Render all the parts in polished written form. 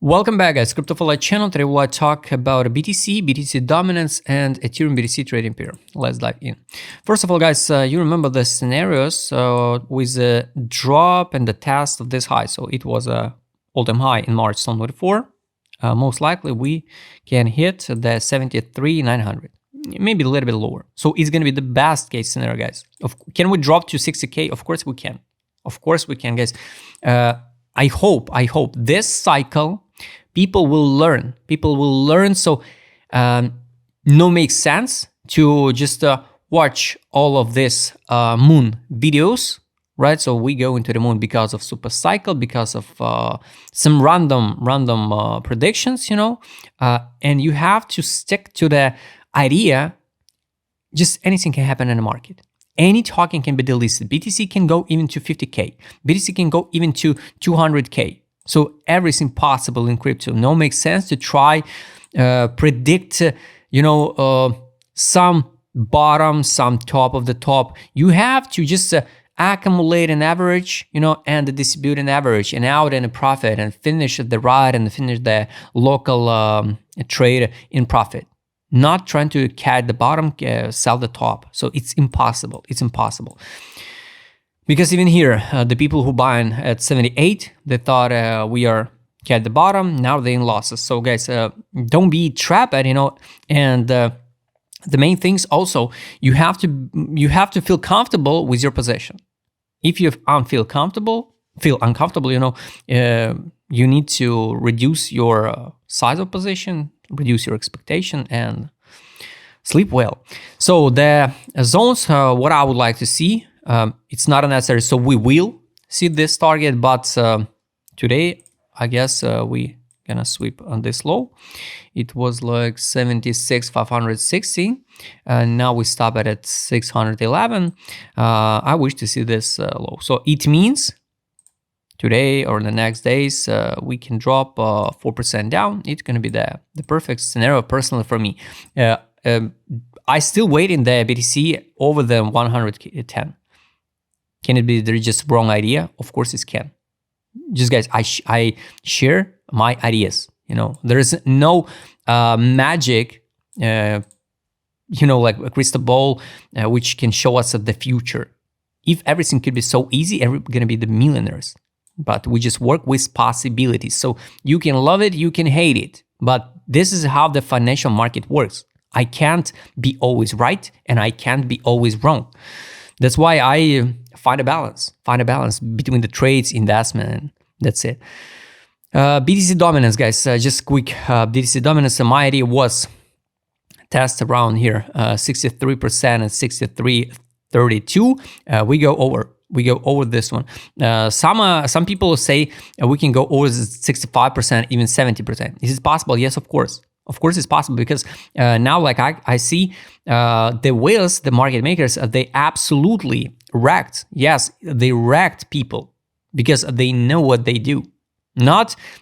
Welcome back, guys. Crypto for Life channel. Today we'll talk about BTC, BTC dominance, and Ethereum BTC trading pair. Let's dive in. First of all, guys, you remember the scenarios with the drop and the test of this high. So it was a all-time high in March 2024. Most likely we can hit the 73,900, maybe a little bit lower. So it's going to be the best case scenario, guys. Can we drop to 60K? Of course we can. Of course we can, guys. I hope this cycle people will learn. People will learn. So no makes sense to just watch all of this moon videos, right? So we go into the moon because of super cycle, because of some random predictions, you know, and you have to stick to the idea. Just anything can happen in the market. Any token can be delisted. BTC can go even to 50K. BTC can go even to 200K. So everything possible in crypto. No makes sense to try predict, some bottom, some top of the top. You have to just accumulate an average, and distribute an average and out and a profit and finish the ride and finish the local trade in profit. Not trying to catch the bottom, sell the top. So it's impossible. It's impossible. Because even here, the people who buy at 78, they thought we are at the bottom. Now they're in losses. So guys, don't be trapped at, and the main things also, you have to feel comfortable with your position. If you feel uncomfortable, you need to reduce your size of position, reduce your expectation, and sleep well. So the zones, what I would like to see, it's not necessary. So we will see this target, but today, I guess we gonna sweep on this low. It was like 76,560, and now we stop at 611. I wish to see this low. So it means today or the next days, we can drop 4% down. It's going to be the perfect scenario personally for me. I still wait in the BTC over the 110. Can it be there's just wrong idea? Of course it can. Just guys, I share my ideas. There is no magic, like a crystal ball, which can show us the future. If everything could be so easy, we're going to be the millionaires. But we just work with possibilities. So you can love it, you can hate it. But this is how the financial market works. I can't be always right and I can't be always wrong. That's why I find a balance between the trades, investment, and that's it. BTC dominance, guys, just quick BTC dominance. My idea was test around here, 63% and 63.32. We go over this one. Some people say we can go over 65%, even 70%. Is it possible? Yes, of course. Of course it's possible, because now like I see the whales, the market makers, they absolutely wrecked. Yes, they wrecked people because they know what they do.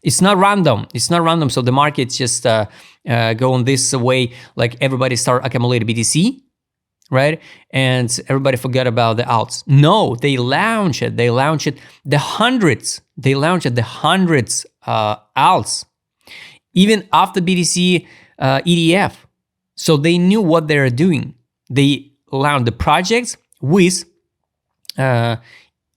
It's not random. It's not random. So the market's just going this way, like everybody start accumulating BTC. Right? And everybody forgot about the alts. No, they launched it. They launched the hundreds alts, even after BTC EDF. So they knew what they're doing. They launched the projects with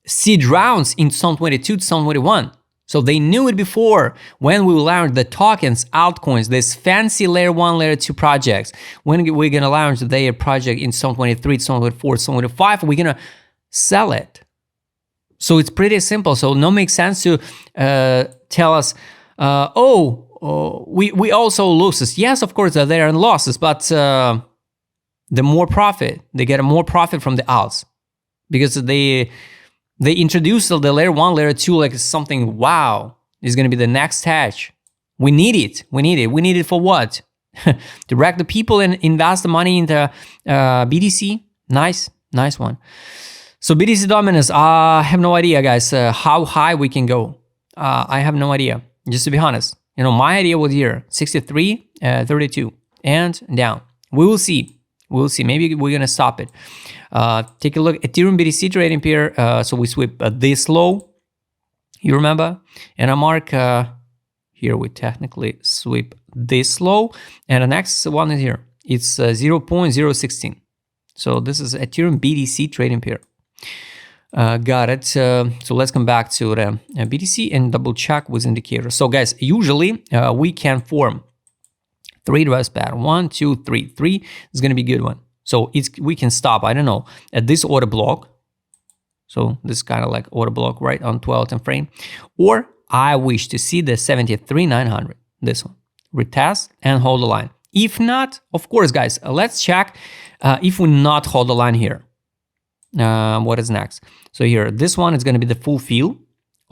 seed rounds in 2022, 2021. So they knew it before when we launched the tokens, altcoins, this fancy layer 1, layer 2 projects. When we're going to launch their project in 2023, 2024, 2025, we're going to sell it. So it's pretty simple. So no makes sense to tell us, we also loses. Yes, of course, they're in losses, but the more profit, they get more profit from the alts because they introduced the layer 1, layer 2 like something, wow, is going to be the next hatch. We need it. We need it for what? To wreck the people and invest the money into BTC. Nice one. So BTC dominance, I have no idea, guys, how high we can go. I have no idea, just to be honest. My idea was here, 63.32 and down. We will see. Maybe we're going to stop it. Take a look at Ethereum BTC trading pair. So we sweep this low, you remember? And I mark Here we technically sweep this low, and the next one is here. It's 0.016. So this is Ethereum BTC trading pair. Got it. So let's come back to the BTC and double check with indicators. So guys, usually we can form 3 dress pattern. 1, 2, 3. 3 is going to be a good one. So we can stop, I don't know, at this order block. So this is kind of like order block right on 12 time frame. Or I wish to see the 73,900, this one. Retest and hold the line. If not, of course, guys, let's check if we not hold the line here. What is next? So here, this one is going to be the full fill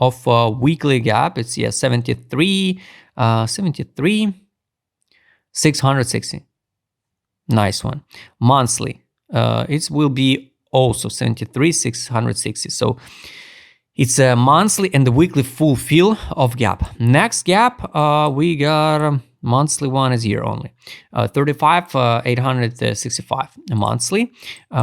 of weekly gap. It's 73, 660. Nice one. Monthly, it will be also 73, 660. So it's a monthly and the weekly full fill of gap. Next gap, we got monthly one is here only. 35, 865 monthly.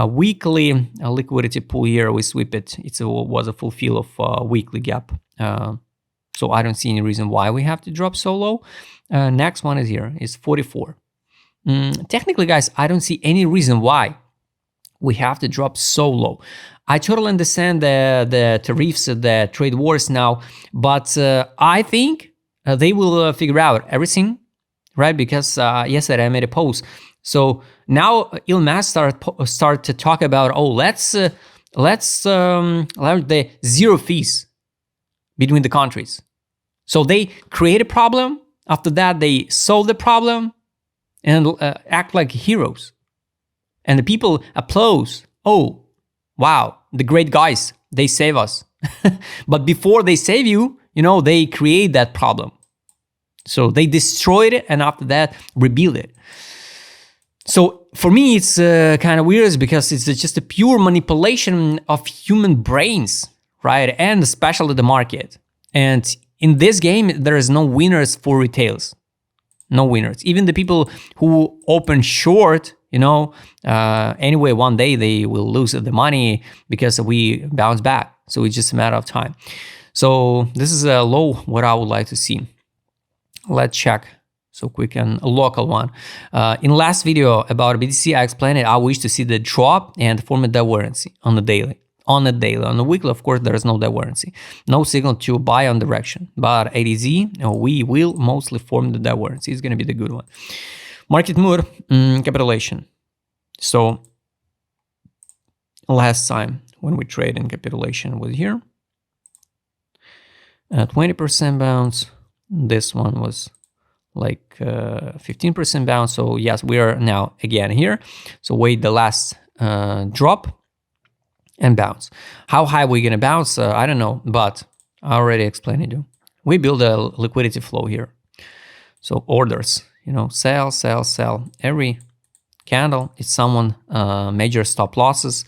Weekly liquidity pool here, we sweep it. It was a full fill of weekly gap. So I don't see any reason why we have to drop so low. Next one is here, is 44. Technically, guys, I don't see any reason why we have to drop so low. I totally understand the tariffs, the trade wars now, but I think they will figure out everything, right? Because yesterday I made a post. So now Elon Musk start to talk about, oh, let's learn the zero fees between the countries. So they create a problem. After that, they solve the problem and act like heroes. And the people applaud. Oh, wow, the great guys, they save us. But before they save you, they create that problem. So they destroyed it and after that, rebuild it. So for me, it's kind of weird because it's just a pure manipulation of human brains, right? And especially the market. And in this game, there is no winners for retails. No winners. Even the people who open short, anyway, one day they will lose the money because we bounce back. So it's just a matter of time. So this is a low, what I would like to see. Let's check so quick and a local one. In last video about BTC, I explained it. I wish to see the drop and form a divergence on the daily. On the weekly, of course, there is no divergence. No signal to buy on direction. But ADZ, we will mostly form the divergence. It's going to be the good one. Market mood, capitulation. So last time when we trade in capitulation was here. 20% bounce. This one was like 15% bounce. So yes, we are now again here. So wait the last drop and bounce. How high we're gonna bounce? I don't know, but I already explained it to you. We build a liquidity flow here. So orders, sell, sell, sell. Every candle, it's someone major stop losses.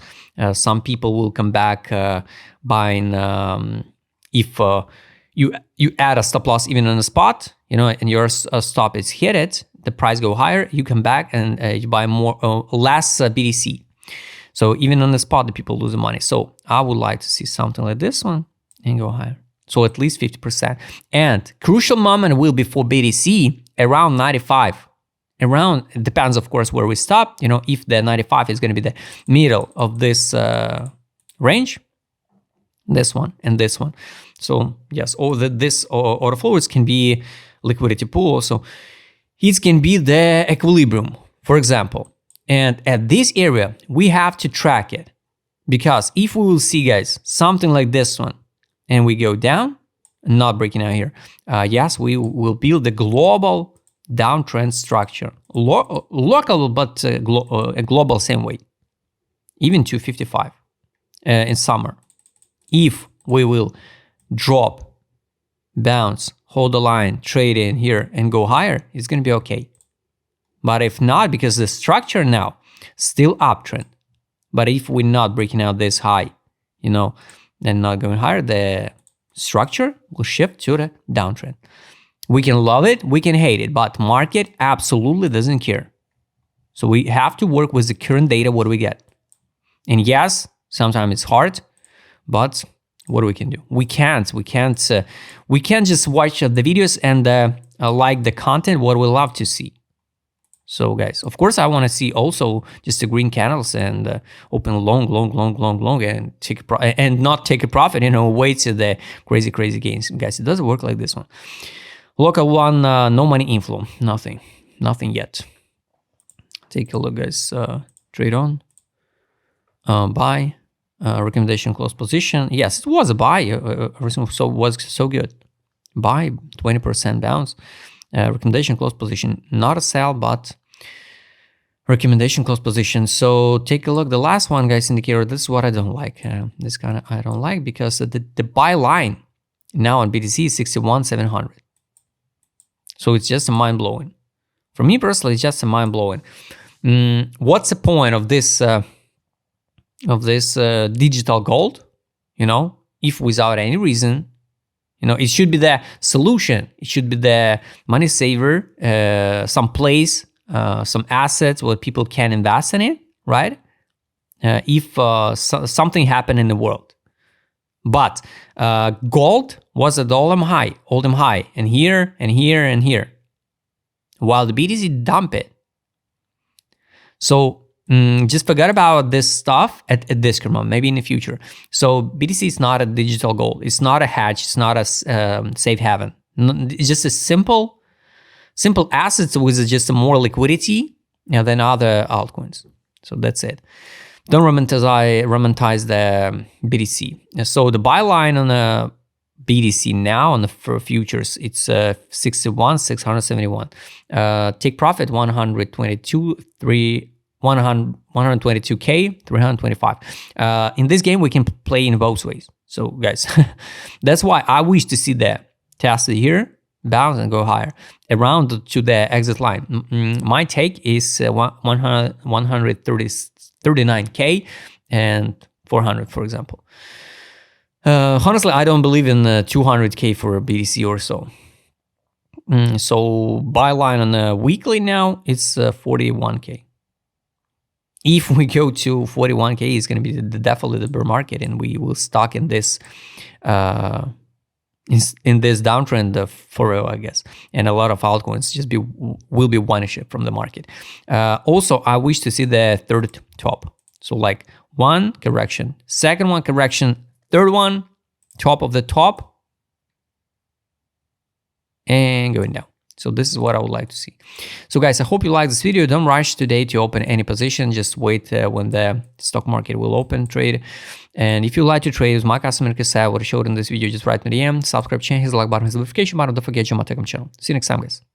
Some people will come back buying if you add a stop loss even on the spot, and your stop is hit it, the price go higher, you come back and you buy less BTC. So even on the spot, the people lose money. So I would like to see something like this one and go higher. So at least 50%. And crucial moment will be for BTC around 95. Around, it depends, of course, where we stop. If the 95 is going to be the middle of this range, this one and this one. So yes, this order flows can be liquidity pool. So it can be the equilibrium, for example. And at this area, we have to track it. Because if we will see, guys, something like this one, and we go down, not breaking out here, yes, we will build the global downtrend structure. Local, but a global same way. Even 255 in summer. If we will drop, bounce, hold the line, trade in here, and go higher, it's going to be okay. But if not, because the structure now still uptrend. But if we're not breaking out this high, and not going higher, the structure will shift to the downtrend. We can love it, we can hate it, but market absolutely doesn't care. So we have to work with the current data, what we get. And yes, sometimes it's hard, but what we can do? We can't just watch the videos and like the content, what we love to see. So guys, of course, I want to see also just the green candles and open long and and not take a profit, you know, wait to the crazy gains. Guys, it doesn't work like this one. Local one, no money inflow, nothing yet. Take a look, guys. Trade on, buy, recommendation close position. Yes, it was a buy. So was so good. Buy, 20% bounce. Recommendation close position, not a sell, but recommendation close position. So take a look. The last one, guys, indicator. This is what I don't like. This kind of I don't like because the buy line now on BTC is 61,700. So it's just a mind blowing. For me personally, it's just a mind blowing. What's the point of this digital gold? You know, if without any reason. You know, it should be the solution. It should be the money saver, some place, some assets where people can invest in it, right? If something happened in the world. But gold was at all-time high, and here, and here, and here, while the BTC dumped it. So just forget about this stuff at this moment, maybe in the future. So BTC is not a digital gold. It's not a hedge. It's not a safe haven. It's just a simple assets with just more liquidity than other altcoins. So that's it. Don't romantize the BTC. So the buy line on the BTC now on the futures, it's 61,671. Take profit 122K, 325. In this game, we can play in both ways. So guys, that's why I wish to see the test here, bounce and go higher around to the exit line. My take is 139K and 400, for example. Honestly, I don't believe in 200K for a BTC or so. So buy line on the weekly now, it's 41K. If we go to 41K, it's going to be definitely the bear market, and we will stuck in this in this downtrend for real, I guess. And a lot of altcoins will be vanished from the market. Also, I wish to see the third top. So like one correction, second one correction, third one, top of the top, and going down. So this is what I would like to see. So guys, I hope you like this video. Don't rush today to open any position. Just wait when the stock market will open trade. And if you like to trade with my customer cassette, what I showed in this video, just write me DM, subscribe channel, hit the like button, hit the notification button. Don't forget your Telegram channel. See you next time, guys.